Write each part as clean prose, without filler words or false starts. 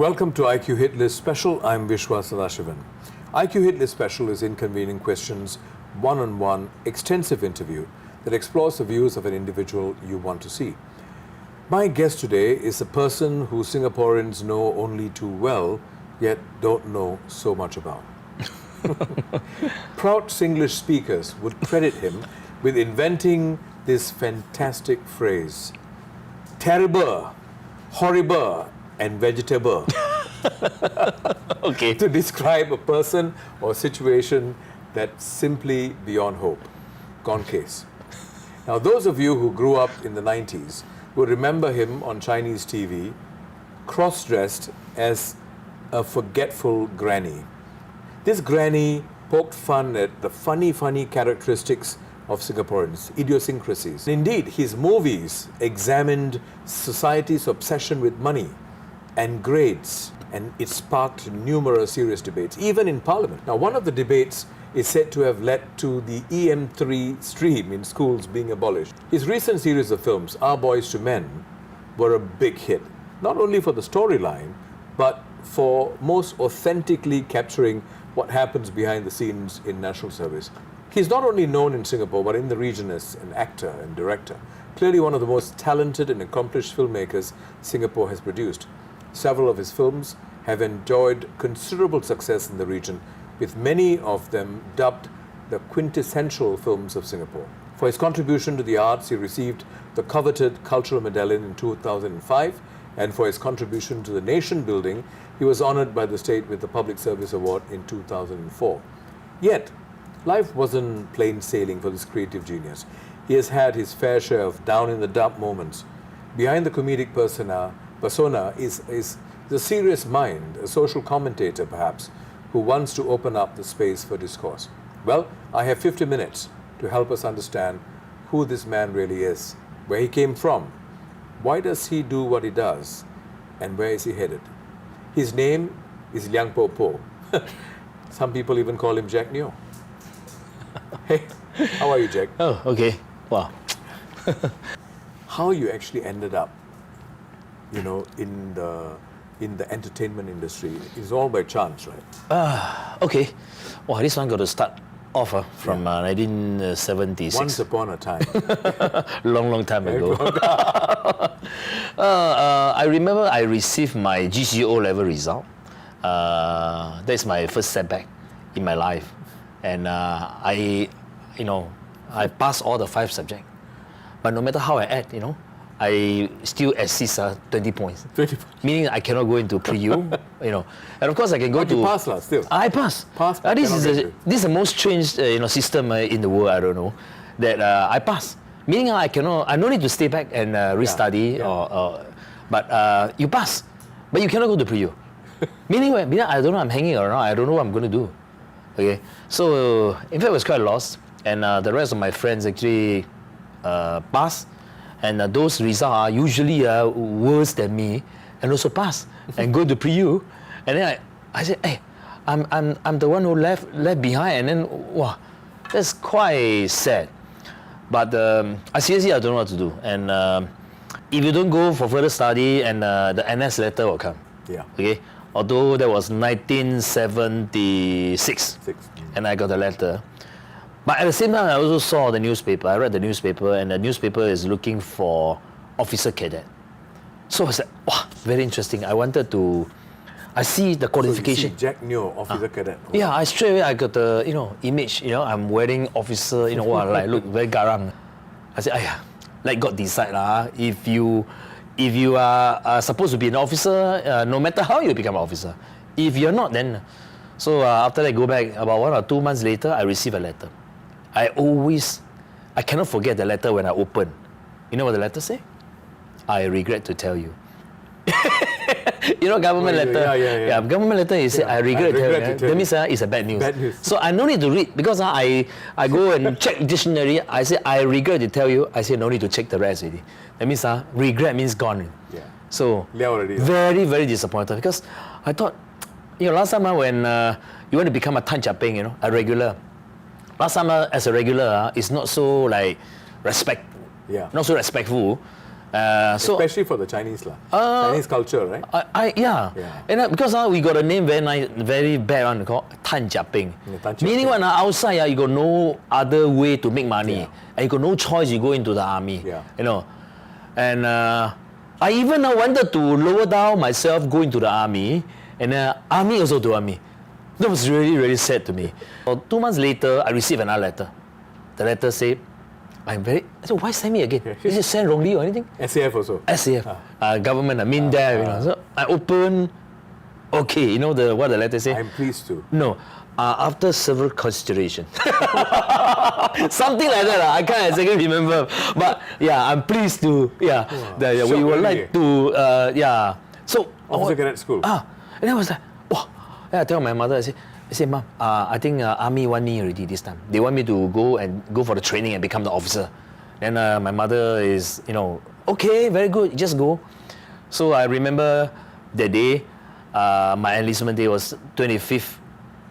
Welcome to IQ Hit List Special. I'm Viswa Sadasivan. IQ Hit List Special is Inconvenient Questions, one-on-one, extensive interview that explores the views of an individual you want to see. My guest today is a person who Singaporeans know only too well, yet don't know so much about. Proud Singlish speakers would credit him with inventing this fantastic phrase: terrible, horrible, and vegetable. Okay. To describe a person or situation that's simply beyond hope. Gone case. Now, those of you who grew up in the 90s will remember him on Chinese TV, cross-dressed as a forgetful granny. This granny poked fun at the funny characteristics of Singaporeans, idiosyncrasies. Indeed, his movies examined society's obsession with money and grades, and it sparked numerous serious debates, even in Parliament. Now, one of the debates is said to have led to the EM3 stream in schools being abolished. His recent series of films, Our Boys to Men, were a big hit, not only for the storyline, but for most authentically capturing what happens behind the scenes in national service. He's not only known in Singapore, but in the region as an actor and director. Clearly one of the most talented and accomplished filmmakers Singapore has produced. Several of his films have enjoyed considerable success in the region, with many of them dubbed the quintessential films of Singapore. For his contribution to the arts, he received the coveted Cultural Medallion in 2005, and for his contribution to the nation building, he was honoured by the state with the Public Service Award in 2004. Yet, life wasn't plain sailing for this creative genius. He has had his fair share of down-in-the-dump moments. Behind the comedic persona is a serious mind, a social commentator perhaps, who wants to open up the space for discourse. Well, I have 50 minutes to help us understand who this man really is, where he came from, why does he do what he does, and where is he headed. His name is Liang Po Po. Some people even call him Jack Neo. Hey, how are you, Jack? Oh, okay. Wow. How you actually ended up, in the entertainment industry is all by chance, right? Okay. Wow, this one got to start off from 1976. Once upon a time. long time ago. I remember I received my GCO level result. That's my first setback in my life. And I passed all the 5 subjects. But no matter how I act, I still assist 20 points. 20 points. Meaning I cannot go into pre-U, And of course I can go but to... you pass still? I pass. This is the most strange system in the world, I don't know, that I pass. Meaning I no need to stay back and restudy, but you pass. But you cannot go to pre-U. Meaning I don't know, I'm hanging around, I don't know what I'm going to do. Okay, so in fact I was quite lost, and the rest of my friends actually passed. And those results are usually worse than me, and also pass and go to pre-U. And then I said, hey, I'm the one who left behind, and then wow, that's quite sad. But I seriously I don't know what to do. And if you don't go for further study, and the NS letter will come. Yeah. Okay. Although that was 1976, and I got a letter. But at the same time, I also saw the newspaper. I read the newspaper, and the newspaper is looking for officer cadet. So I said, wow, very interesting. I see the qualification. So you see Jack Neo, officer cadet. Oh. Yeah, straight away I got the image. I'm wearing officer. Look very garang. I said, let God decide lah. If you are supposed to be an officer, no matter how you become an officer. If you're not, then so after I go back about 1 or 2 months later, I receive a letter. I cannot forget the letter when I open. You know what the letter say? I regret to tell you. Government letter. Yeah, government letter is I regret to tell you. That means it's a bad news. So I no need to read, because I go and check dictionary. I say I regret to tell you. I say no need to check the rest already. That means regret means gone. Yeah. So very, very disappointed, because I thought, last time when you want to become a Tan Chia Peng, a regular. Last time as a regular, it's not so not so respectful. Especially for the Chinese Chinese culture, right? Yeah. And because we got a name very bad one called Tan Jia Ping. Meaning when outside you got no other way to make money, and you got no choice. You go into the army, you know. And I even wanted to lower down myself, go into the army, and army also to me. That was really sad to me. 2 months later, I received another letter. The letter said, I said, why send me again? Is it sent wrongly or anything? SAF also. SAF, government, there, you know. So I open, okay, you know what the letter say? I'm pleased to. No, after several consideration. Something like that, I can't exactly remember. But yeah, I'm pleased to, we would like to, So, Officer Cadet School. And I was like, wow. I tell my mother, I say, Mom, I think army want me already this time. They want me to go for the training and become the officer. Then my mother is, okay, very good, just go. So I remember the day, my enlistment day was 25th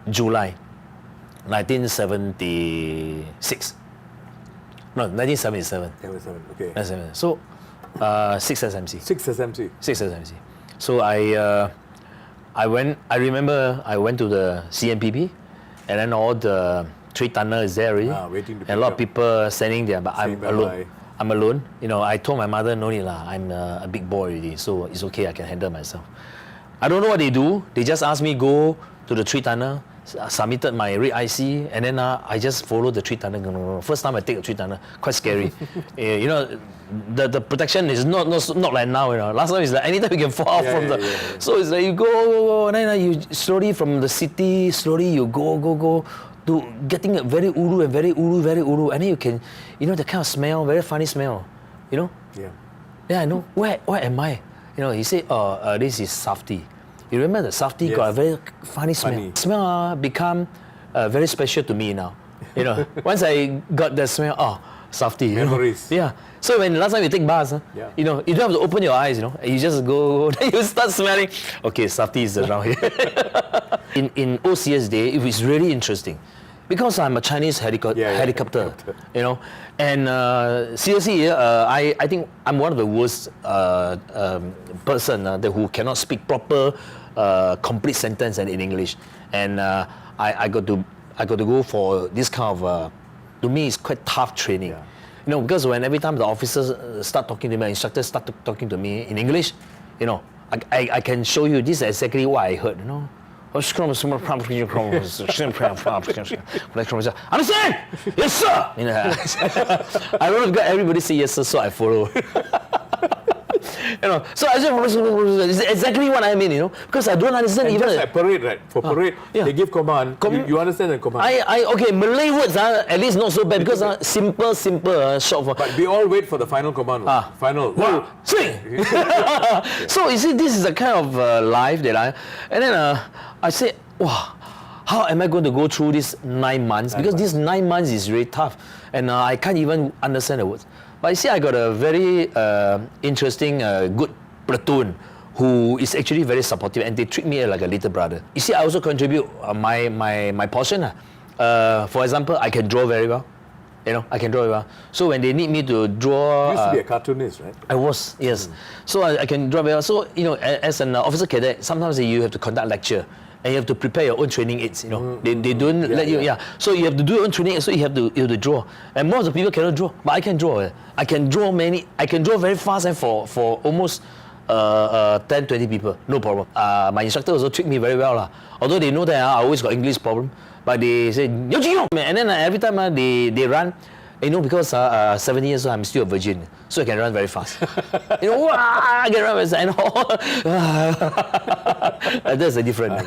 July, 1976. No, 1977. 77, okay. 1977. So, 6 SMC. 6 SMC. 6 SMC. So I remember I went to the CMPB, and then all the 3-tonner is there already. Waiting to and a lot of people standing there, but I'm alone. bye. I'm alone. I told my mother, no need lah, I'm a big boy already, so it's okay, I can handle myself. I don't know what they do. They just asked me go to the 3-tonner, submitted my red IC, and then I just followed the 3-tonner. First time I take a 3-tonner, quite scary. The protection is not like now. Last time it's like anytime you can fall out from the. So it's like you go, and then you slowly from the city, slowly you go to getting very ulu, and then you can, the kind of smell, very funny smell, Yeah. Yeah, I know. Where am I? He said, this is Safti. You remember the Safti got a very funny smell. Smell become very special to me now. Once I got the smell, Safti. Memories. Yeah. So when last time you take bus, you don't have to open your eyes. You just go, then you start smelling. Okay, Safti is around here. in OCS day, it was really interesting. Because I'm a Chinese helicopter, and seriously, I think I'm one of the worst person who cannot speak proper, complete sentence in English, and I got to go for this kind of, to me, it's quite tough training, because when every time the officers start talking to me, instructors start talking to me in English, I can show you this is exactly what I heard, Understand? Yes, sir. I don't know if everybody say yes, sir, so I follow. So I just it's exactly what I mean, because I don't understand and even. Just like parade, right? For parade, they give command. You understand the command. Okay, Malay words at least not so bad because simple, short for. But we all wait for the final command. Final. Wow. Swing. So you see, this is the kind of life that and then I said, wow, how am I going to go through these 9 months? Because these 9 months is really tough, and I can't even understand the words. But you see, I got a very interesting, good platoon who is actually very supportive, and they treat me like a little brother. You see, I also contribute my portion. For example, I can draw very well. I can draw very well. So when they need me to draw... You used to be a cartoonist, right? I was, yes. So I can draw very well. So, as an officer cadet, sometimes you have to conduct lecture. And you have to prepare your own training aids, They don't let you, So you have to do your own training aids, so you have to draw. And most of the people cannot draw, but I can draw. I can draw very fast and for almost 10-20 people, no problem. My instructor also treat me very well. Although they know that I always got English problem, but they say, and then every time they run, because 7 years old, I'm still a virgin, so I can run very fast. I can run very fast. That's the difference.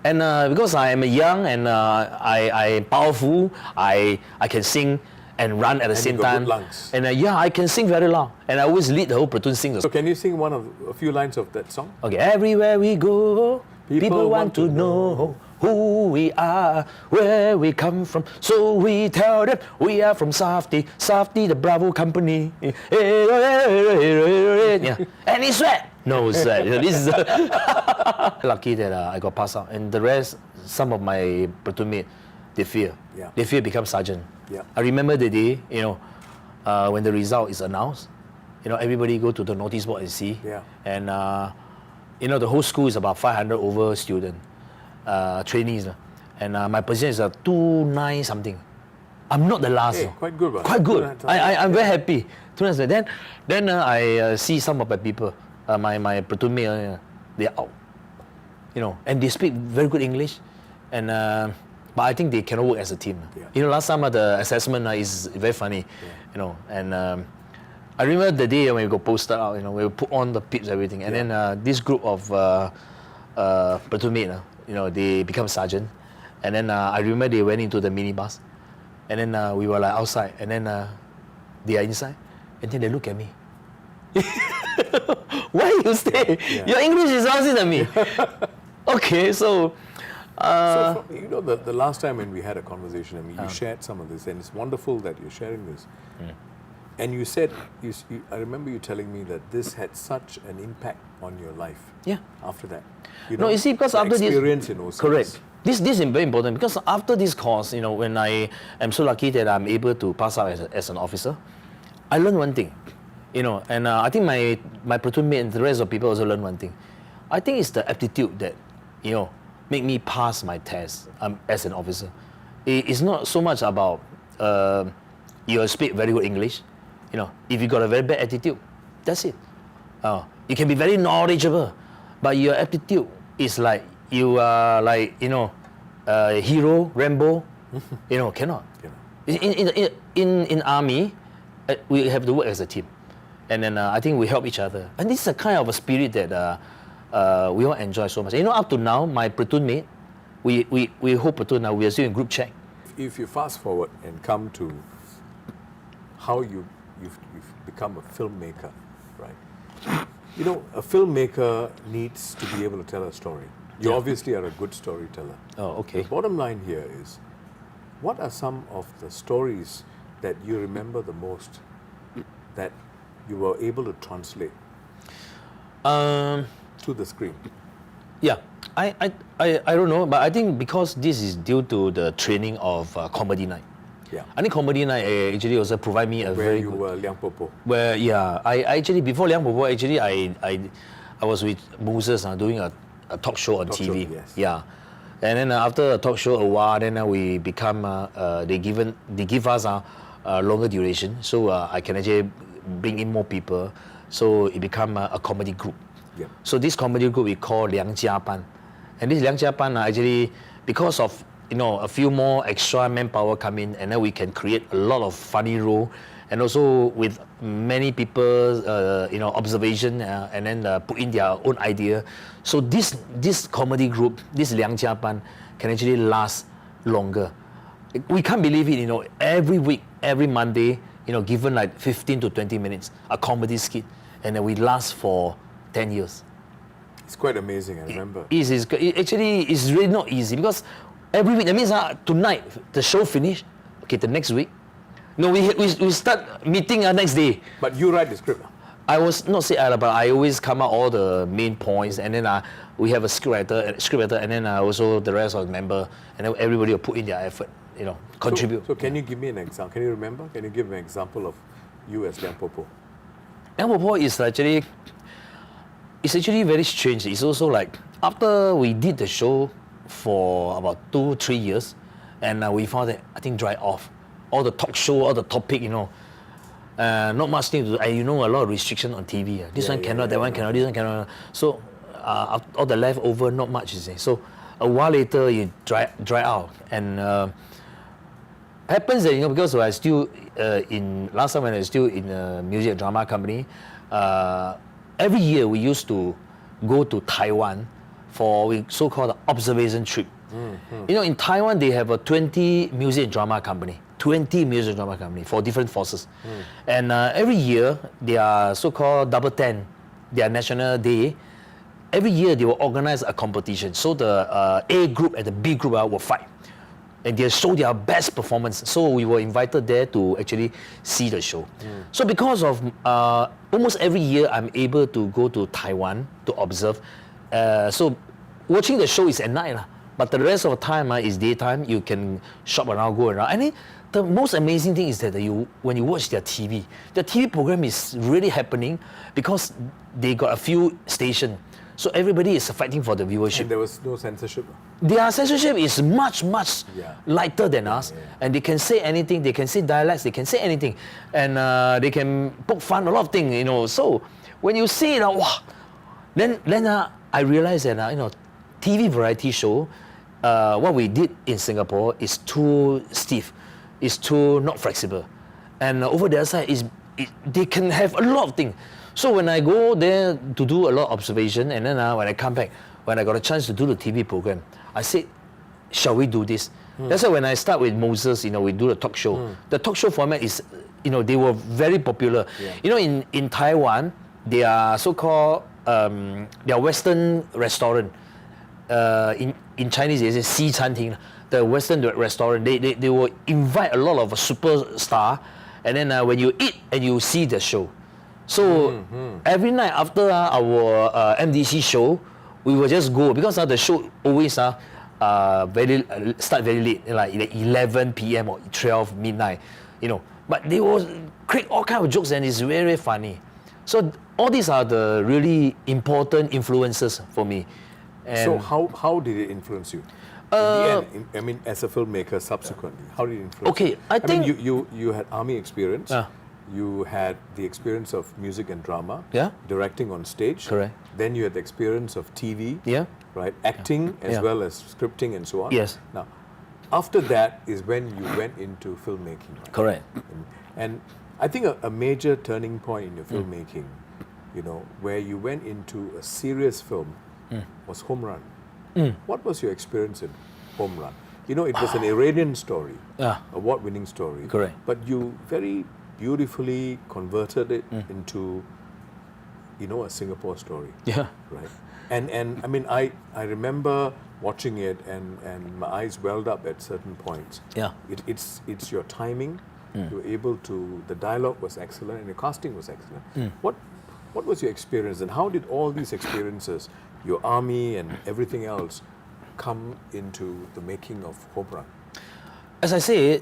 And because I am young and I powerful, I can sing and run at the same time. Good lungs. And I can sing very loud. And I always lead the whole platoon sing. So can you sing a few lines of that song? Okay. Everywhere we go, people want to know who we are, where we come from. So we tell them we are from Safti, the Bravo Company. And he sweat. No sweat. This is lucky that I got passed out. And the rest, some of my platoon mates, they fear. They fear become sergeant. I remember the day, when the result is announced. everybody go to the notice board and see. Yeah. And the whole school is about 500 over students, trainees, and my position is 2.9 something. I'm not the last. Hey, quite good. Quite good. I'm very happy. Then I see some of my people, my platoon mate, they're out. And they speak very good English, and but I think they cannot work as a team. Yeah. Last time the assessment is very funny. Yeah. And I remember the day when we got posted out. We put on the pips, everything, and then this group of platoon mate, they become sergeant, and then I remember they went into the minibus, and then we were like outside, and then they are inside, and then they look at me. Why you stay? Yeah. Your English is lousy than me. Okay, so. The last time when we had a conversation, you shared some of this, and it's wonderful that you're sharing this. And you said, I remember you telling me that this had such an impact on your life. Yeah. After that, you see, because after experience, this, correct. This is very important, because after this course, when I am so lucky that I'm able to pass out as an officer, I learned one thing, and I think my platoon mate and the rest of people also learned one thing. I think it's the aptitude that, make me pass my test as an officer. It's not so much about you speak very good English. If you got a very bad attitude, that's it. You can be very knowledgeable, but your aptitude is like you are like hero, Rambo. Cannot. In army, we have to work as a team, and then I think we help each other. And this is a kind of a spirit that we all enjoy so much. Up to now, my platoon mate, we whole platoon now, we are still in group chat. If you fast forward and come to how you've become a filmmaker, right? A filmmaker needs to be able to tell a story. You obviously are a good storyteller. Oh, okay. The bottom line here is, what are some of the stories that you remember the most that you were able to translate to the screen? Yeah, I don't know, but I think because this is due to the training of Comedy Night. Yeah. I think Comedy Night actually also provide me a very good... Where you were Liang Popo. Where, yeah, I actually, before Liang Popo, actually I was with Moses doing a talk show on TV. Show, yes. Yeah. And then after a talk show a while, then we become, they give us a longer duration, so I can actually bring in more people. So it become a comedy group. Yep. So this comedy group we call Liang Jia Ban. And this Liang Jia Ban actually, because of a few more extra manpower come in, and then we can create a lot of funny role, and also with many people's observation, and then put in their own idea. So this comedy group, this Liang Jia Ban, can actually last longer. We can't believe it, every week, every Monday, given like 15 to 20 minutes, a comedy skit, and then we last for 10 years. It's quite amazing, I remember. Actually, it's really not easy, because every week, that means tonight, the show finished, okay, the next week, we start meeting next day. But you write the script? I was not say but I always come out all the main points, and then we have a scriptwriter, and then also the rest of the member, and then everybody will put in their effort, contribute. So can you give me an example? Can you remember? Can you give an example of you as Liang Popo? Liang Popo is actually very strange. It's also like, after we did the show for about 2-3 years, and we found that I think dry off. All the talk show, all the topic, not much thing to do. A lot of restriction on TV. This one cannot, that one cannot, this one cannot. So all the leftover, not much, you see. So a while later, you dry out. And happens that, because I still last time when I was still in a music and drama company, every year we used to go to Taiwan for so-called observation trip. Mm-hmm. In Taiwan, they have a 20 music and drama company. 20 music and drama company for different forces. And every year, their so-called Double 10, their national day, every year they will organize a competition. So the A group and the B group will fight. And they show their best performance. So we were invited there to actually see the show. So because of almost every year, I'm able to go to Taiwan to observe. So watching the show is at night, but the rest of the time is daytime. You can shop around, go around. And the most amazing thing is that when you watch their TV, the TV program is really happening because they got a few stations. So everybody is fighting for the viewership. And there was no censorship? Their censorship is much lighter than us. And they can say anything, they can say dialects, they can say anything. And they can poke fun, a lot of things, you know. So when you see it, wow, then I realized that, TV variety show, what we did in Singapore is too stiff, is too not flexible. And over the other side, they can have a lot of things. So when I go there to do a lot of observation, and then when I come back, when I got a chance to do the TV program, I said, shall we do this? That's why when I start with Moses, we do the talk show. The talk show format is, they were very popular. In Taiwan, they are so-called, they are Western restaurant. In Chinese, they say 西餐厅, the Western restaurant. They will invite a lot of superstar, and then when you eat and you see the show. So every night after our MDC show, we will just go because the show always start very late, like 11 p.m. or 12 midnight, But they will create all kinds of jokes and it's very, very funny. So all these are the really important influences for me. And so how did it influence you? In the end, as a filmmaker subsequently, how did it influence you? Okay, I think you had army experience. You had the experience of music and drama, directing on stage. Correct. Then you had the experience of TV, right? Acting as well as scripting and so on. Yes. Now, after that is when you went into filmmaking. Right? Correct. And I think a major turning point in your filmmaking, where you went into a serious film was Home Run. What was your experience in Home Run? It was an Iranian story, award-winning story. Correct. But you very beautifully converted it into, a Singapore story. Yeah. Right. And I remember watching it and my eyes welled up at certain points. Yeah. It's your timing. You were able to, the dialogue was excellent and your casting was excellent. What was your experience and how did all these experiences, your army and everything else, come into the making of Home Run? As I said,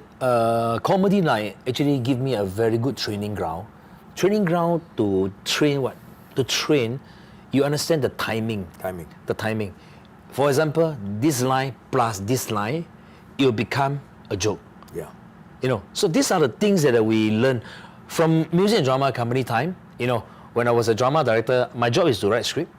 comedy night actually give me a very good training ground. Training ground to train what? To train, you understand the timing. The timing. For example, this line plus this line, it will become a joke. Yeah. So these are the things that we learn from music and drama company time. When I was a drama director, my job is to write script.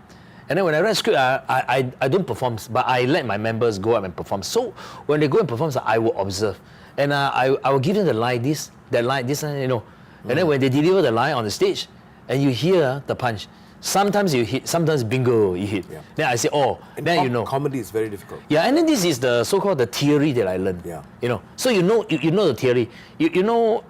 And then when I write script, I don't perform, but I let my members go up and perform. So when they go and perform, I will observe. And I will give them the line, this line, And then when they deliver the line on the stage, and you hear the punch, sometimes you hit, sometimes bingo, you hit. Yeah. Then I say, and then comedy is very difficult. Yeah, and then this is the so-called the theory that I learned. Yeah. So you know the theory. You know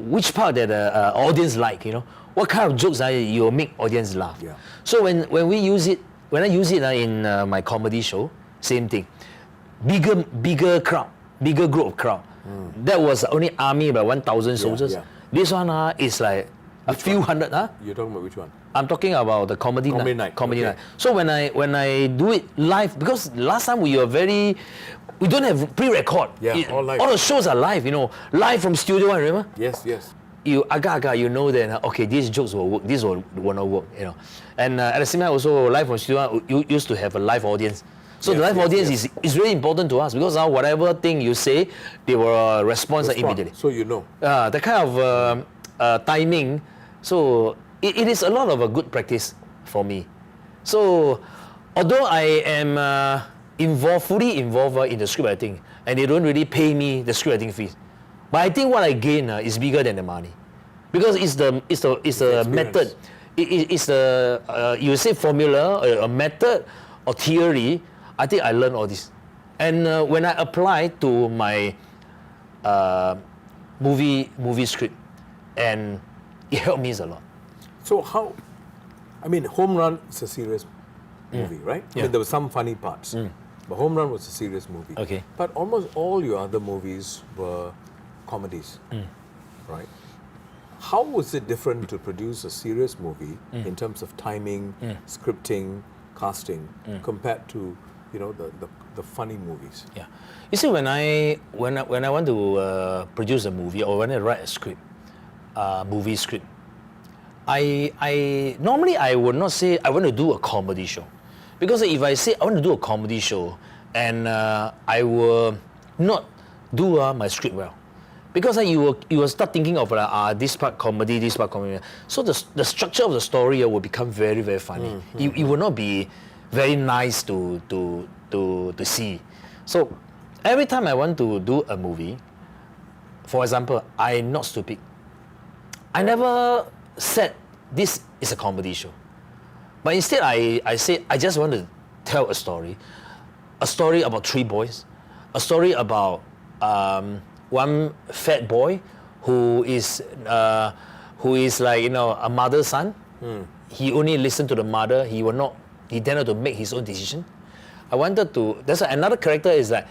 which part that the audience like, What kind of jokes you will make audience laugh. Yeah. So when I use it in my comedy show, same thing. Bigger crowd, bigger group of crowd. That was only army about 1,000 soldiers. Yeah. This one is like a few hundred. You're talking about which one? I'm talking about the comedy night. Comedy night. So when I do it live, because last time we don't have pre-record. Yeah, all live. All the shows are live, live from studio one, remember? Yes. You that okay, these jokes will work, this will not work, And at the same time also live from studio, you used to have a live audience. So the live audience is really important to us because whatever thing you say, they will respond immediately. So the kind of timing. So it is a lot of a good practice for me. So although I am fully involved in the script writing, and they don't really pay me the script writing fees. But I think what I gain is bigger than the money, because it's the method, it's the you say formula, a method or theory. I think I learned all this, and when I apply to my movie script, and it helped me a lot. So Home Run is a serious movie, right? Yeah. There were some funny parts, but Home Run was a serious movie. Okay. But almost all your other movies were comedies, right? How was it different to produce a serious movie in terms of timing, scripting, casting, compared to the funny movies? Yeah. You see, when I want to produce a movie or when I write a script, movie script, I normally I would not say I want to do a comedy show, because if I say I want to do a comedy show and I will not do my script well, because you will start thinking of this part comedy, this part comedy. So the structure of the story will become very, very funny. It will not be very nice to see. So every time I want to do a movie, for example, I'm not stupid. I never said this is a comedy show. But instead I say I just want to tell a story about three boys, a story about one fat boy who is like, a mother's son. He only listened to the mother. He dare not to make his own decision. That's another character is like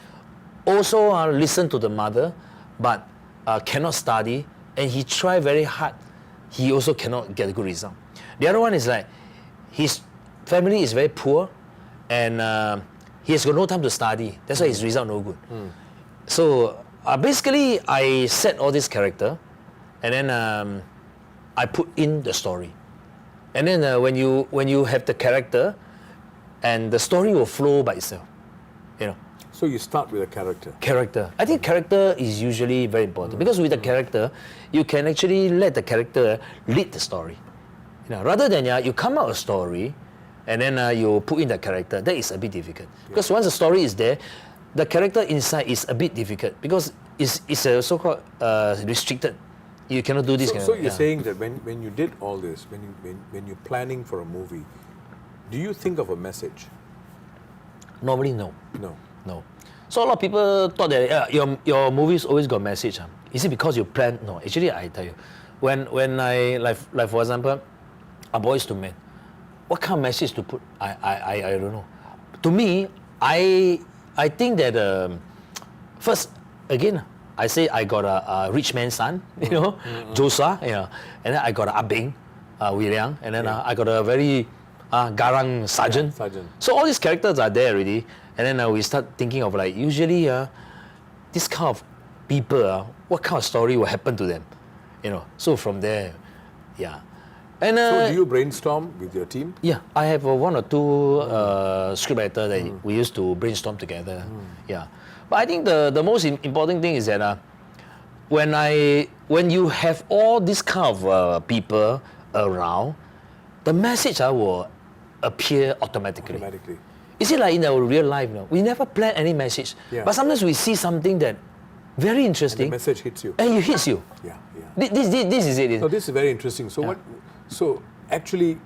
also listen to the mother, but cannot study, and he try very hard. He also cannot get a good result. The other one is like his family is very poor, and he has got no time to study. That's why his result no good. So basically, I set all this character, and then I put in the story. And then when you have the character, and the story will flow by itself, So you start with a character. Character. I think character is usually very important, because with the character, you can actually let the character lead the story. Rather than you come out a story, and then you put in the character. That is a bit difficult, because once the story is there, the character inside is a bit difficult, because it's so-called restricted. You cannot do this. So you're saying that when you did all this, when you're planning for a movie, do you think of a message? Normally, no. No. So a lot of people thought that your movies always got message. Is it because you plan? No, actually I tell you, when I like for example, A Boys to Men, what kind of message to put? I don't know. To me, I think that first again I say I got a rich man's son, Joshua, and then I got a Abing, William, and then I got a very garang sergeant. So all these characters are there already, and then we start thinking of like usually this kind of people, what kind of story will happen to them, So from there, And so do you brainstorm with your team? Yeah, I have one or two scriptwriters that we used to brainstorm together. Yeah, but I think the most important thing is that when you have all these kind of people around, the message will appear automatically. You see, like in our real life, we never plan any message, but sometimes we see something that very interesting. And the message hits you. And it hits you. Yeah. This is it. So this is very interesting. So So actually,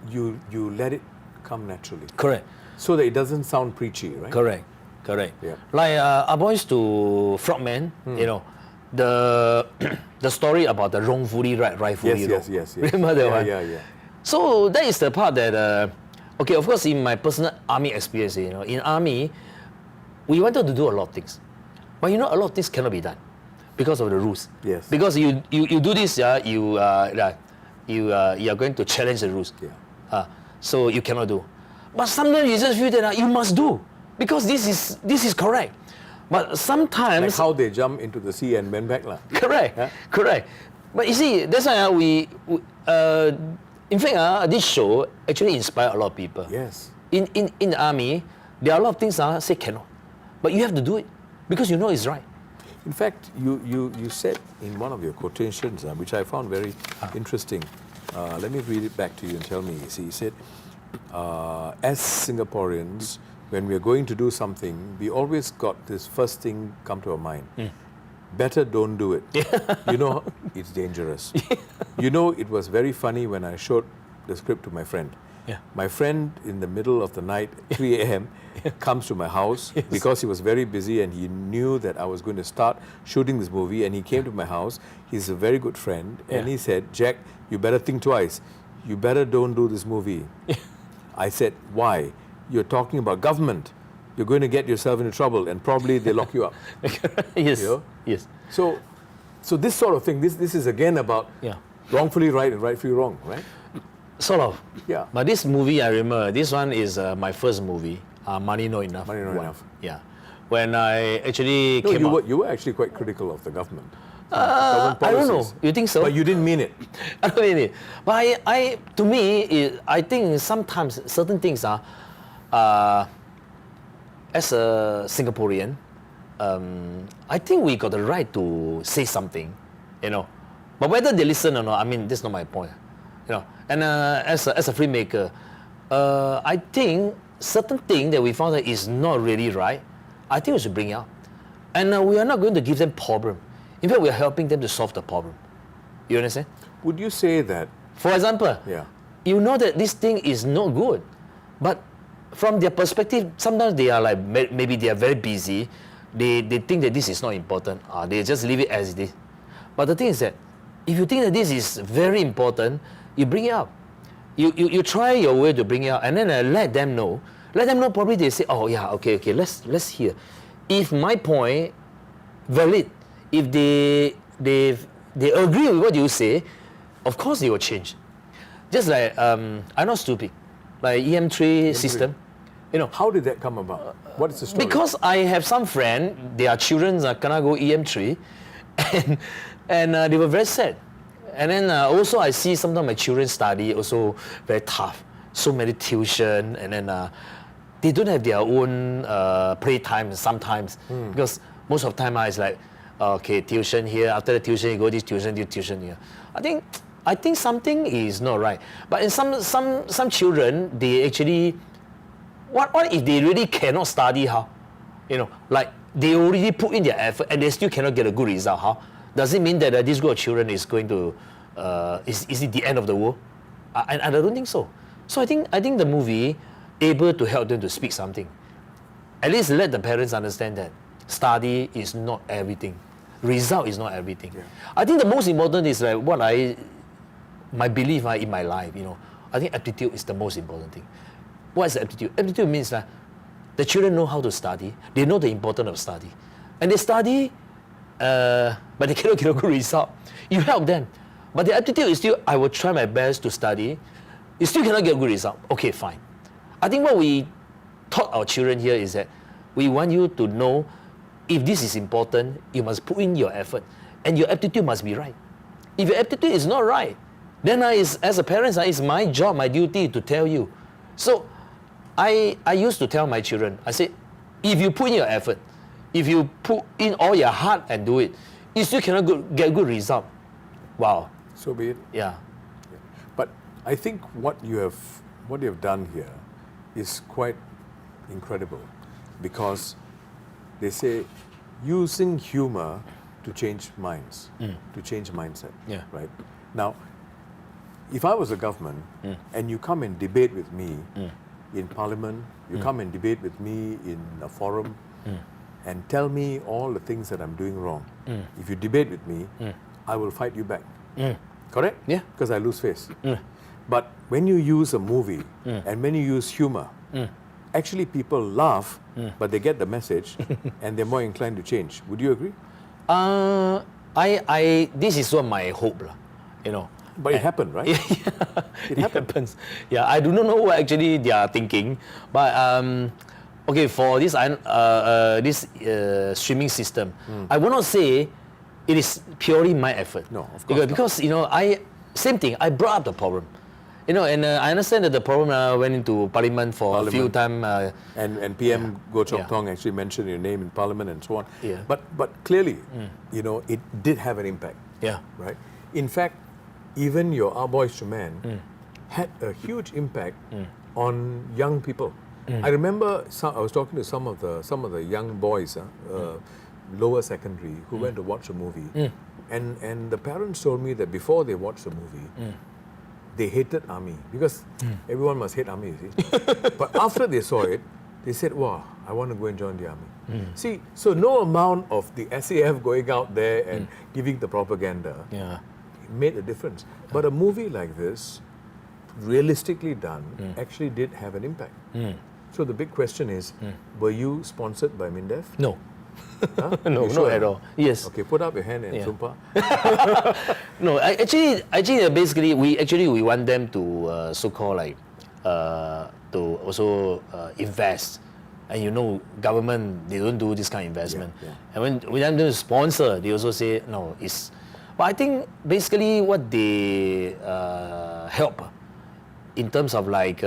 you let it come naturally. Correct. So that it doesn't sound preachy, right? Correct. Yeah. Like A Boys to Frogman, the story about the wrongfully right, rightfully wrong. Yes. Remember that one? Yeah. So that is the part that, okay, of course, in my personal army experience, in army, we wanted to do a lot of things, but a lot of things cannot be done because of the rules. Yes. Because you do this, you are going to challenge the rules. Yeah. So you cannot do. But sometimes you just feel that you must do, because this is correct. But sometimes, like how they jump into the sea and went back. Correct. But you see, that's why in fact, this show actually inspired a lot of people. Yes. In the army, there are a lot of things say cannot, but you have to do it because it's right. In fact, you said in one of your quotations, which I found very interesting. Let me read it back to you and tell me. You said, as Singaporeans, when we're going to do something, we always got this first thing come to our mind. Better don't do it. It's dangerous. It was very funny when I showed the script to my friend. Yeah. My friend, in the middle of the night, 3 a.m., comes to my house because he was very busy and he knew that I was going to start shooting this movie, and he came to my house. He's a very good friend, and he said, Jack, you better think twice. You better don't do this movie. I said, why? You're talking about government. You're going to get yourself into trouble, and probably they lock you up. Yes. Yes. So this sort of thing, this is again about wrongfully right and rightfully wrong, right? Sort of. Yeah. But this movie, I remember, this one is my first movie. money not enough. Money not one. enough. Yeah. When I actually No, came out, you were actually quite critical of the government. I don't know. You think so? But you didn't mean it. I don't mean it. But to me, I think sometimes certain things are, as a Singaporean, I think we got the right to say something, you know. But whether they listen or not, I mean, that's not my point, you know. And as a filmmaker, I think certain thing that we found that is not really right, I think we should bring it up. And we are not going to give them problem. In fact, we are helping them to solve the problem. You understand? Would you say that? For example, you know that this thing is not good, but from their perspective, sometimes they are like, maybe they are very busy, they think that this is not important, they just leave it as it is. But the thing is that, if you think that this is very important, you bring it up. You try your way to bring it up, and then let them know. Let them know, probably they say, oh yeah, okay, let's hear. If my point valid, if they agree with what you say, of course they will change. Just like, I'm not stupid, like EM3 system, you know. How did that come about? What is the story? Because I have some friend, their children cannot go EM3, and they were very sad. And then also I see sometimes my children study also very tough, so many tuition, and then they don't have their own playtime sometimes, because most of the time it's like, okay, tuition here, after the tuition you go this tuition here. I think something is not right. But in some children, they actually, what if they really cannot study, how? You know, like they already put in their effort and they still cannot get a good result, how? Does it mean that this group of children is going to, is it the end of the world? I don't think so. So I think the movie able to help them to speak something. At least let the parents understand that study is not everything. Result is not everything. Yeah. I think the most important is like my belief in my life, you know. I think aptitude is the most important thing. What is aptitude? Aptitude means that the children know how to study. They know the importance of study. And they study, but they cannot get a good result. You help them. But the aptitude is still, I will try my best to study. You still cannot get a good result. Okay, fine. I think what we taught our children here is that we want you to know if this is important, you must put in your effort. And your aptitude must be right. If your aptitude is not right, then as a parent, it's my job, my duty to tell you. So I used to tell my children, I said, if you put in your effort, if you put in all your heart and do it, you still cannot get a good result. Wow. So be it. Yeah. But I think what you have done here is quite incredible, because they say using humor to change minds, to change mindset. Yeah. Right? Now, if I was a government and you come and debate with me in Parliament, you come and debate with me in a forum and tell me all the things that I'm doing wrong. If you debate with me, I will fight you back. Correct? Yeah. Because I lose face. But when you use a movie and when you use humor, actually people laugh, but they get the message and they're more inclined to change. Would you agree? This is what my hope, you know. But it happened, right? It happens. Yeah, I do not know what actually they are thinking, but okay, for this streaming system, I will not say it is purely my effort. No, of course because you know, same thing. I brought up the problem, you know, and I understand that the problem went into Parliament for a few times. And PM Goh Chok Tong actually mentioned your name in Parliament and so on. Yeah. But clearly, you know, it did have an impact. Yeah. Right. In fact, even your Our Boys to Men had a huge impact on young people. I remember I was talking to some of the young boys, lower secondary, who went to watch a movie, and the parents told me that before they watched the movie, they hated army, because everyone must hate army, you see. But after they saw it, they said, "Wow, I want to go and join the army." See, so no amount of the SAF going out there and giving the propaganda made a difference. But a movie like this, realistically done, actually did have an impact. So the big question is, were you sponsored by MINDEF? No. Huh? No, not at all. Yes. Okay, put up your hand and sumpah. No, actually, basically, we want them to so-called like to also invest And you know, government, they don't do this kind of investment. Yeah. And when I'm going to sponsor, they also say, no, it's... But I think basically what they help in terms of like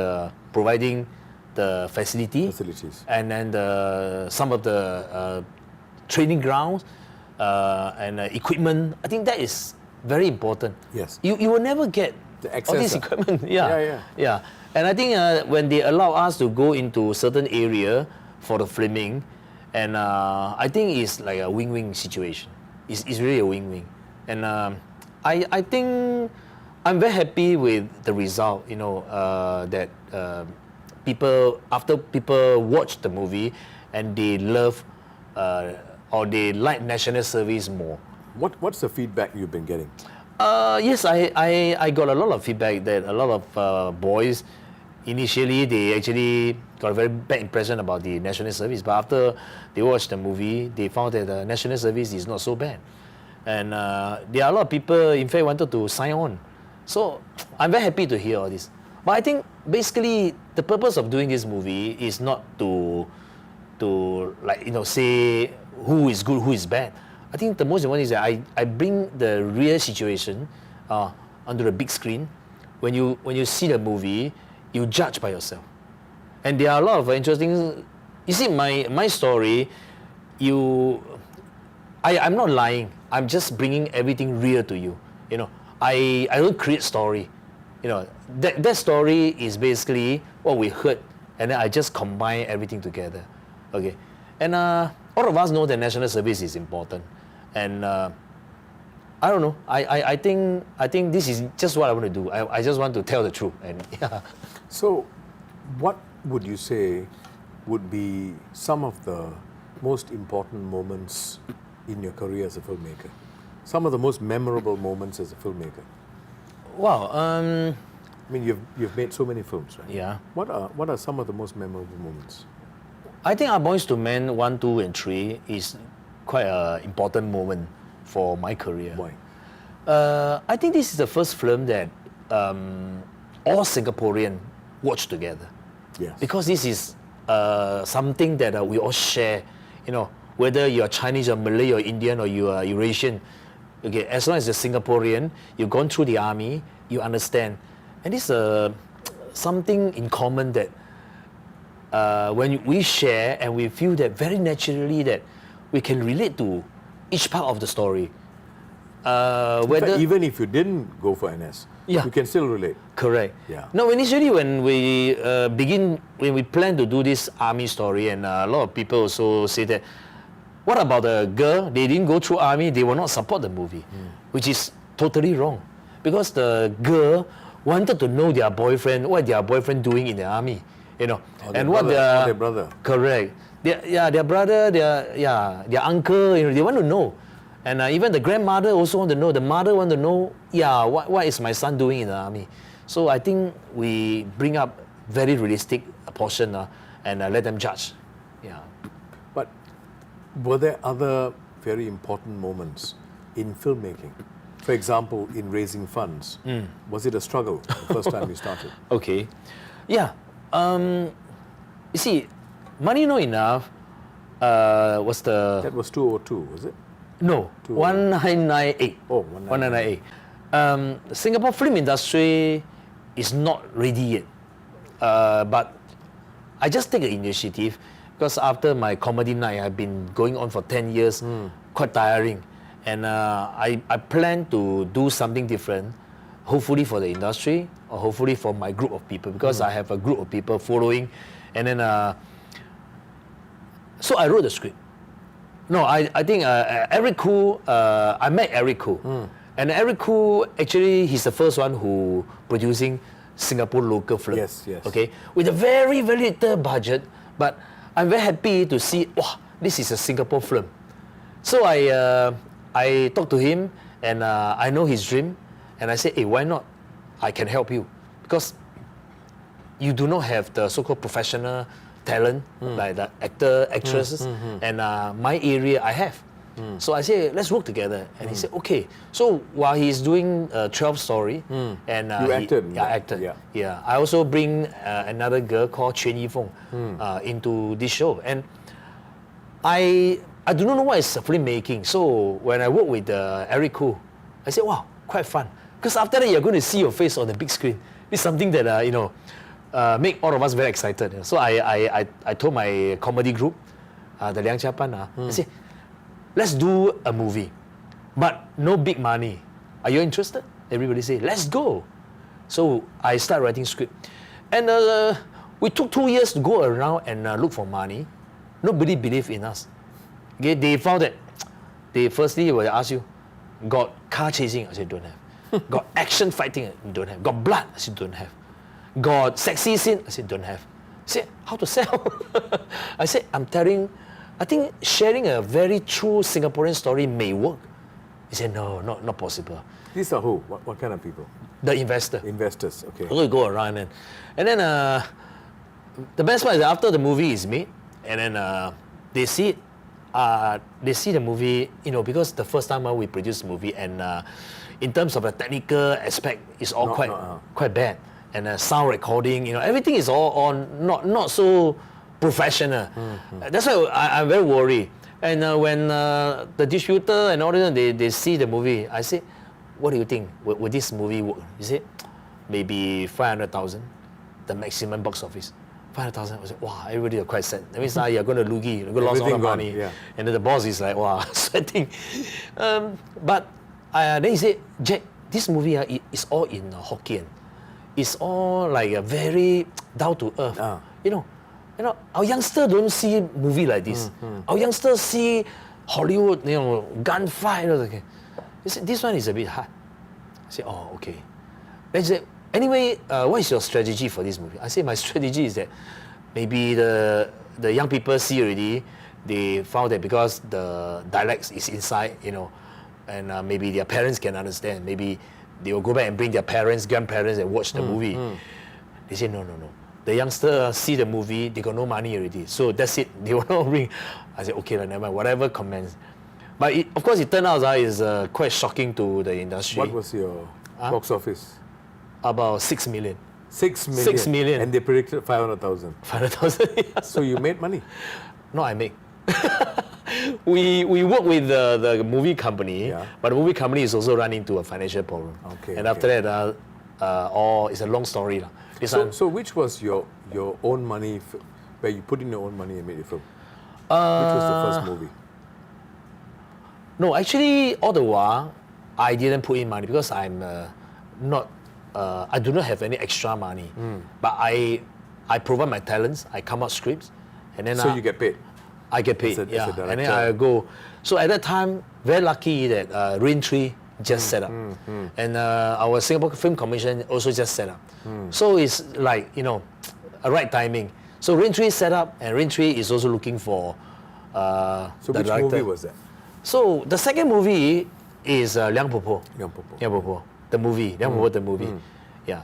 providing the facilities, and then some of the training grounds and equipment, I think that is very important. Yes. You will never get the all this access. equipment. Yeah. And I think when they allow us to go into certain area for the filming, and I think it's like a win-win situation. It's really a win-win. And I think I'm very happy with the result, you know, that after people watch the movie and they love or they like national service more. What's the feedback you've been getting? Yes, I got a lot of feedback that a lot of boys, initially they actually got a very bad impression about the national service, but after they watched the movie, they found that the national service is not so bad. And there are a lot of people, in fact, wanted to sign on. So I'm very happy to hear all this. But I think basically the purpose of doing this movie is not to like, you know, say who is good, who is bad. I think the most important is that I bring the real situation onto the big screen. When you see the movie, you judge by yourself. And there are a lot of interesting... You see, my story, I'm not lying. I'm just bringing everything real to you. You know, I don't create story. You know, that story is basically what we heard, and then I just combine everything together. Okay, and all of us know that national service is important, and I don't know. I think this is just what I want to do. I just want to tell the truth, and yeah. So, what would you say would be some of the most important moments in your career as a filmmaker? Some of the most memorable moments as a filmmaker? Wow. I mean, you've made so many films, right? Yeah. What are some of the most memorable moments? I think Our Boys to Men 1, 2, and 3 is quite an important moment for my career. Why? I think this is the first film that all Singaporean watch together. Yes. Because this is something that we all share. You know, whether you're Chinese or Malay or Indian or you are Eurasian, okay, as long as you're Singaporean, you've gone through the army, you understand. And this is something in common that when we share and we feel that very naturally that we can relate to each part of the story. Whether even if you didn't go for NS, yeah, you can still relate. Correct. Yeah. No, initially when we when we plan to do this army story, and a lot of people also say that, what about the girl? They didn't go through army, they will not support the movie, which is totally wrong, because the girl wanted to know their boyfriend, what their boyfriend doing in the army, you know, and what their brother. Correct. Their brother, their uncle, you know, they want to know. And even the grandmother also want to know, the mother want to know, what is my son doing in the army? So I think we bring up very realistic portion and let them judge. Yeah. But were there other very important moments in filmmaking? For example, in raising funds. Was it a struggle the first time you started? Okay. Yeah. You see, Money Not Enough was the... That was 202, was it? No, 1998. Oh, 1998. Singapore film industry is not ready yet. But I just take the initiative because after my comedy night, I've been going on for 10 years, quite tiring. And I plan to do something different, hopefully for the industry or hopefully for my group of people, because I have a group of people following. And then, so I wrote the script. No, I think Eric Khoo, I met Eric Khoo. And Eric Khoo, actually, he's the first one who producing Singapore local film. Yes. Okay, with a very, very little budget, but I'm very happy to see, wow, this is a Singapore film. So I talked to him, and I know his dream, and I said, hey, why not? I can help you. Because you do not have the so-called professional talent, like the actor, actresses, and my area I have. So I said, let's work together. And he said, okay. So while he's doing 12 story, and You acted? I acted. Yeah. I also bring another girl called Chen Yifeng into this show. And I do not know what is filmmaking. So when I work with Eric Koo, I said, wow, quite fun. Because after that, you're going to see your face on the big screen. It's something that, make all of us very excited. So I told my comedy group, the Liang Chiapan, I said, let's do a movie, but no big money. Are you interested? Everybody say, let's go. So I start writing script. And we took 2 years to go around and look for money. Nobody believed in us. Okay, they found that, they firstly will ask you, got car chasing? I said, don't have. Got action fighting? Don't have. Got blood? I said, don't have. Got sexy scene? I said, don't have. I said, how to sell? I said, I think sharing a very true Singaporean story may work. He said, no, not possible. These are who? What kind of people? The investor. Investors, okay. So we go around and then the best part is that after the movie is made, and then they see it, they see the movie, because the first time we produced the movie, and in terms of the technical aspect, it's all quite bad. And sound recording, everything is all on not so professional. That's why I'm very worried. And when the distributor and all that, they see the movie, I say, what do you think? Would this movie work? He said, maybe 500,000, the maximum box office. 500,000. I said, wow, everybody are quite sad. That means you're going to loogie, you're going to lose all the money. Yeah. And then the boss is like, wow, sweating. But then he said, Jack, this movie is all in Hokkien. It's all like a very down to earth. Our youngsters don't see movie like this. Our youngsters see Hollywood, gunfight. Okay. They said, this one is a bit hard. I said, oh, okay. Then he said, anyway, what is your strategy for this movie? I said, my strategy is that maybe the young people see already, they found that because the dialects is inside, and maybe their parents can understand. Maybe they will go back and bring their parents, grandparents and watch the movie. They say, no. The youngster see the movie, they got no money already. So that's it. They will not bring. I said, okay, never mind, whatever comments. But of course, it turned out it's quite shocking to the industry. What was your box office? About 6 million. 6 million? 6 million. And they predicted 500,000. 500,000, yes. So you made money? No, I make. we work with the movie company, but the movie company is also running into a financial problem. And after that, it's a long story. So which was your own money, where you put in your own money and made your film? Which was the first movie? No, actually, all the while, I didn't put in money because I'm not, I do not have any extra money. But I provide my talents, I come up scripts, and then so you get paid? I get paid, as a director. And then I go. So at that time, very lucky that Rain Tree just set up. And our Singapore Film Commission also just set up. So it's like, a right timing. So Rain Tree set up, and Rain Tree is also looking for So the which director. movie was that? So the second movie is Liang Po Po. Liang Po Po. Liang Po Po. The movie. Liang Po Po, the movie. Yeah.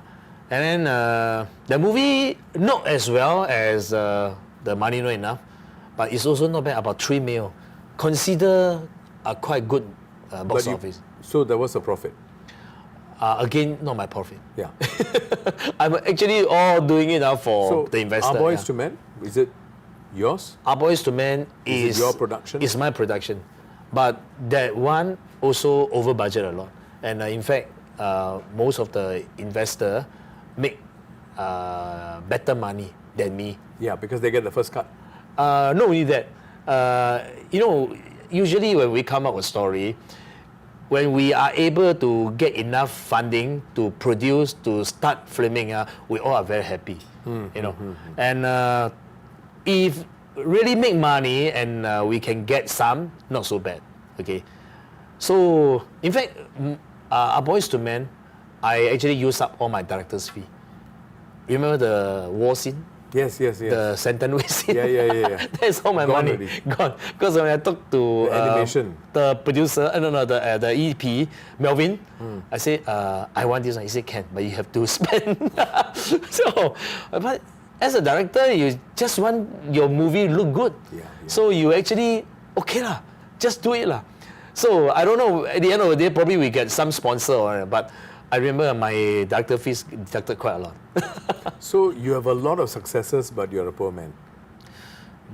And then the movie, not as well as the money not enough, but it's also not bad, about 3 mil. Consider a quite good box office. So there was a profit? Again, not my profit. Yeah. I'm actually all doing it now for the investor. Our Boys to Men, is it yours? Our Boys to Men is it your production? It's my production. But that one also over budget a lot. And in fact, most of the investors make better money than me. Yeah, because they get the first cut. Not only that, usually when we come up with a story, when we are able to get enough funding to produce, to start filming, we all are very happy. And if really make money and we can get some, not so bad. Okay. So in fact, Our Boys to Men, I actually use up all my director's fee. Remember the war scene? Yes. The Centenary scene. Yeah. That's all my money already. gone. Because when I talked to animation, the producer, the EP, Melvin, I said, I want this one. He said, can, but you have to spend. So, but as a director, you just want your movie look good. Yeah. So you actually, okay lah, just do it lah. So I don't know, at the end of the day, probably we get some sponsor, but I remember my director fees deducted quite a lot. So you have a lot of successes, but you're a poor man.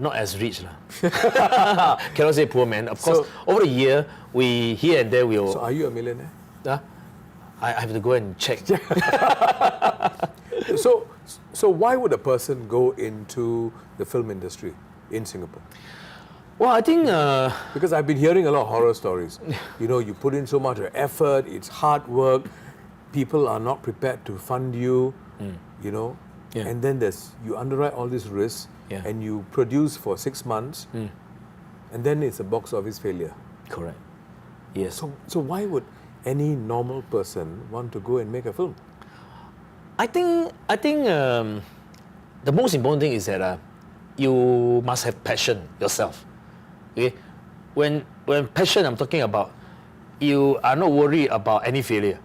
Not as rich lah. Cannot say poor man. Of course, over the year, we here and there will. So are you a millionaire? I have to go and check. So why would a person go into the film industry in Singapore? Well, I think because I've been hearing a lot of horror stories. You know, you put in so much effort, it's hard work, people are not prepared to fund you, you know, and then you underwrite all these risks and you produce for 6 months and then it's a box office failure. Correct. Yes. So why would any normal person want to go and make a film? I think the most important thing is that you must have passion yourself. Okay, when passion, I'm talking about you are not worried about any failure.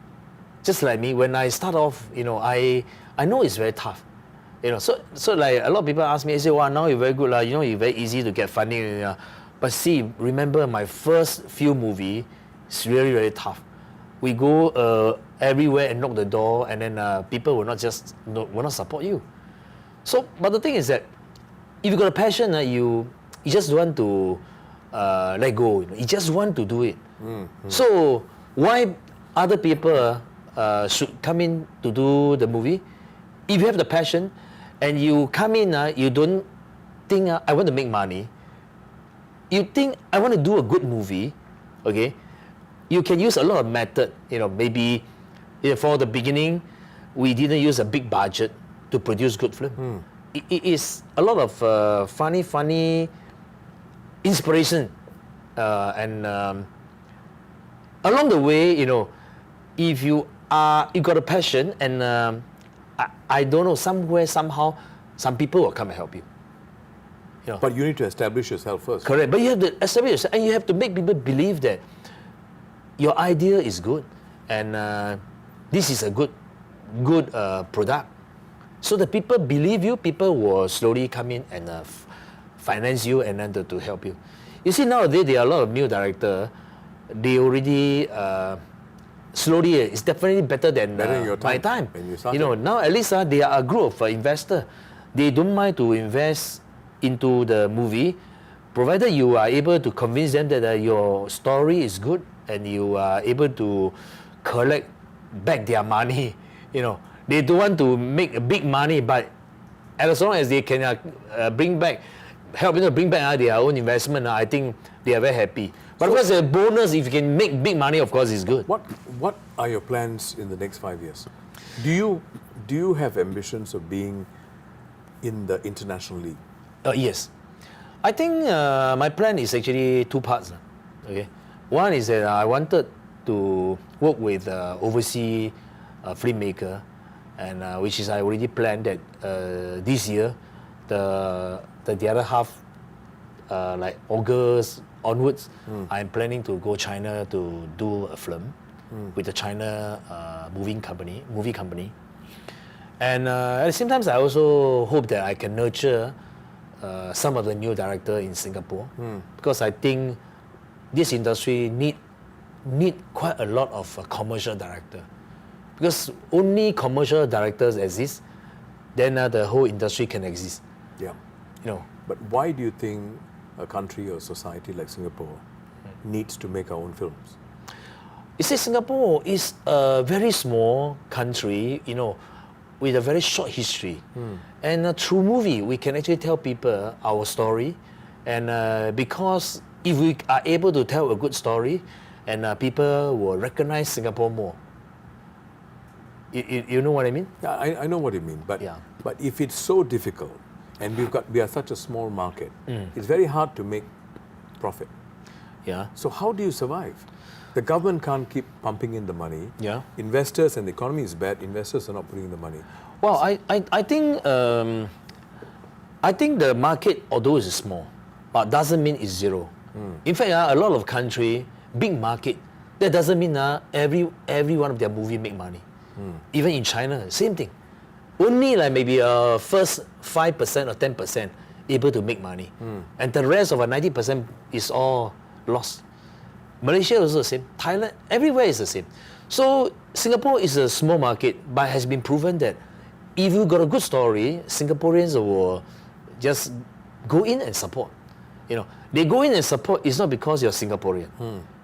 Just like me, when I start off, you know, I know it's very tough. You know, so like a lot of people ask me, they say, "Wow, now you're very good lah. You know, you're very easy to get funding." But see, remember my first few movie, it's really really tough. We go everywhere and knock the door, and then people will not support you. So, but the thing is that if you got a passion, you just want to let go. You just want to do it. So why other people should come in to do the movie? If you have the passion and you come in, you don't think I want to make money. You think I want to do a good movie, okay? You can use a lot of method. You know, maybe for the beginning, we didn't use a big budget to produce good film. It is a lot of funny inspiration, and along the way, you know, if you got a passion, and I don't know, somewhere somehow, some people will come and help you. You know. But you need to establish yourself first. Correct. But you have to establish yourself, and you have to make people believe that your idea is good, and this is a good product. So the people believe you, people will slowly come in and finance you and then to help you. You see, nowadays there are a lot of new directors. They already slowly, it's definitely better than my time. You know, now at least they are a group of investors. They don't mind to invest into the movie, provided you are able to convince them that your story is good and you are able to collect back their money. You know, they don't want to make a big money, but as long as they can help them to bring back their own investment, I think they are very happy. But of course, a bonus, if you can make big money, of course, is good. What are your plans in the next 5 years? Do you have ambitions of being in the international league? Yes. I think my plan is actually two parts. Okay. One is that I wanted to work with overseas filmmaker, and which is I already planned that this year, the other half, like August onwards, I'm planning to go China to do a film with the China movie company. And at the same time, I also hope that I can nurture some of the new directors in Singapore, because I think this industry need quite a lot of commercial director, because only commercial directors exist, then the whole industry can exist. Yeah. You know. But why do you think a country or society like Singapore needs to make our own films? You see, Singapore is a very small country, you know, with a very short history. And through movie, we can actually tell people our story. And because if we are able to tell a good story, and people will recognize Singapore more. You know what I mean? Yeah, I know what you mean. But if it's so difficult, and we are such a small market, it's very hard to make profit. Yeah. So how do you survive? The government can't keep pumping in the money. Yeah. Investors, and the economy is bad, investors are not putting in the money. Well, I think the market, although it's small, but doesn't mean it's zero. In fact, a lot of country, big market, that doesn't mean every one of their movie make money. Even in China, same thing. Only like maybe first 5% or 10% able to make money. And the rest of 90% is all lost. Malaysia also the same. Thailand, everywhere is the same. So Singapore is a small market, but has been proven that if you got a good story, Singaporeans will just go in and support. You know, they go in and support. It's not because you're Singaporean.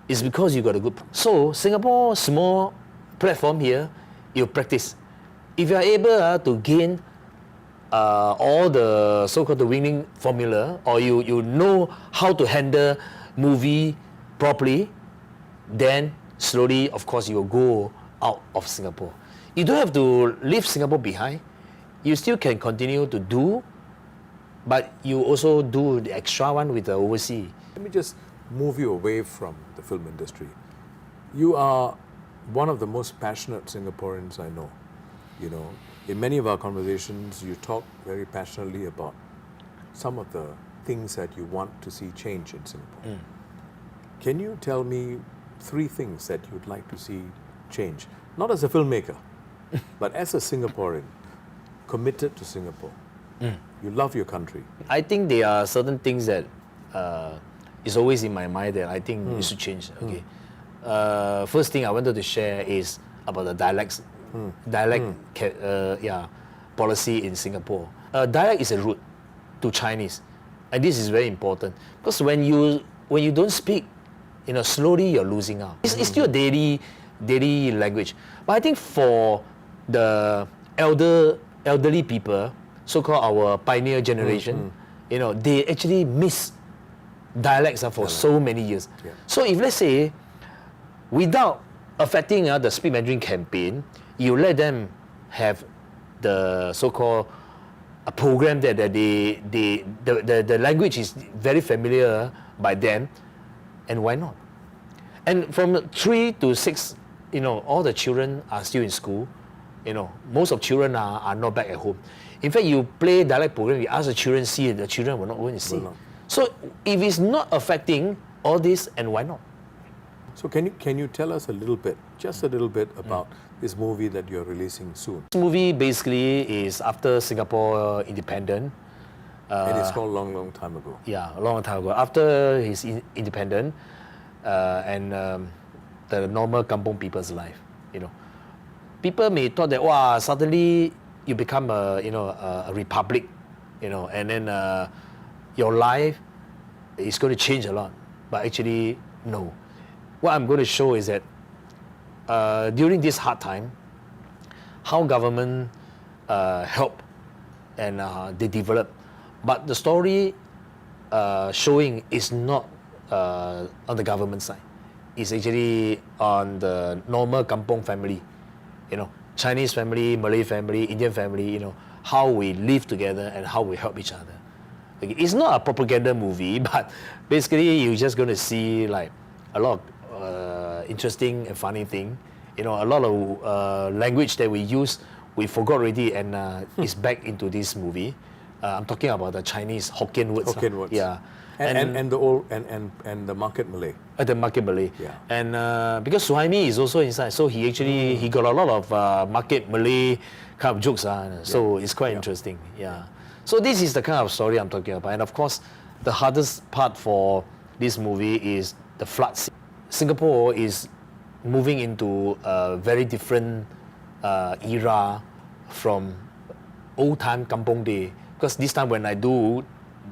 It's because you got a good. So Singapore, small platform here, you practice. If you are able to gain all the so-called the winning formula, or you know how to handle movie properly, then slowly, of course, you will go out of Singapore. You don't have to leave Singapore behind. You still can continue to do, but you also do the extra one with the overseas. Let me just move you away from the film industry. You are one of the most passionate Singaporeans I know. You know, in many of our conversations, you talk very passionately about some of the things that you want to see change in Singapore. Can you tell me 3 things that you'd like to see change? Not as a filmmaker, but as a Singaporean, committed to Singapore. You love your country. I think there are certain things that is always in my mind that I think needs to change. Okay. First thing I wanted to share is about the dialect policy in Singapore. Dialect is a route to Chinese, and this is very important because when you don't speak, you know, slowly you're losing out. It's still a daily language, but I think for the elderly people, so-called our pioneer generation, you know, they actually miss dialects for so many years. So if let's say, without affecting the Speak Mandarin campaign, you let them have the so-called a program that the language is very familiar by them, and why not? And from 3 to 6, you know, all the children are still in school. You know, most of children are not back at home. In fact, you play dialect program, you ask the children see it, the children will not going to see. So if it's not affecting all this, and why not? So can you tell us a little bit, just a little bit about this movie that you're releasing soon? This movie basically is after Singapore independent. And it's called Long Time Ago. Yeah, a long time ago. After his independent and the normal kampong people's life, you know. People may thought that, wow, suddenly you become a republic, you know, and then your life is going to change a lot. But actually, no. What I'm going to show is that during this hard time, how government help and they develop. But the story showing is not on the government side. It's actually on the normal kampong family. You know, Chinese family, Malay family, Indian family, you know, how we live together and how we help each other. Okay, it's not a propaganda movie, but basically you're just going to see like a lot of interesting and funny thing. You know, a lot of language that we use, we forgot already, and it's back into this movie. I'm talking about the Chinese Hokkien words. Hokkien words. Yeah. And the old and the market Malay. The market Malay. Yeah. And because Suhaimi is also inside, so he actually he got a lot of market Malay kind of jokes. So it's quite interesting. Yeah. So this is the kind of story I'm talking about. And of course, the hardest part for this movie is the floods. Singapore is moving into a very different era from old time kampong day. Because this time when I do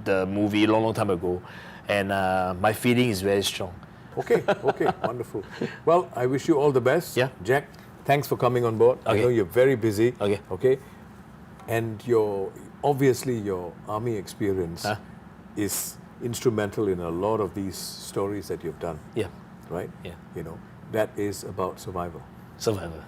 the movie long time ago, and my feeling is very strong. Okay, wonderful. Well, I wish you all the best. Yeah. Jack, thanks for coming on board. I know you're very busy. Okay. And obviously your army experience is instrumental in a lot of these stories that you've done. Yeah. Right? Yeah. You know, that is about survival. Survival.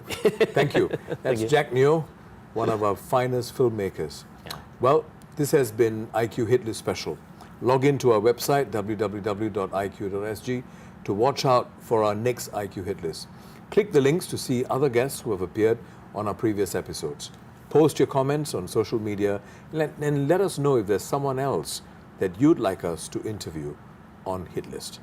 Thank you. That's Jack Neo, one of our finest filmmakers. Yeah. Well, this has been IQ Hitlist Special. Log in to our website, www.iq.sg, to watch out for our next IQ Hitlist. Click the links to see other guests who have appeared on our previous episodes. Post your comments on social media and let us know if there's someone else that you'd like us to interview on Hitlist.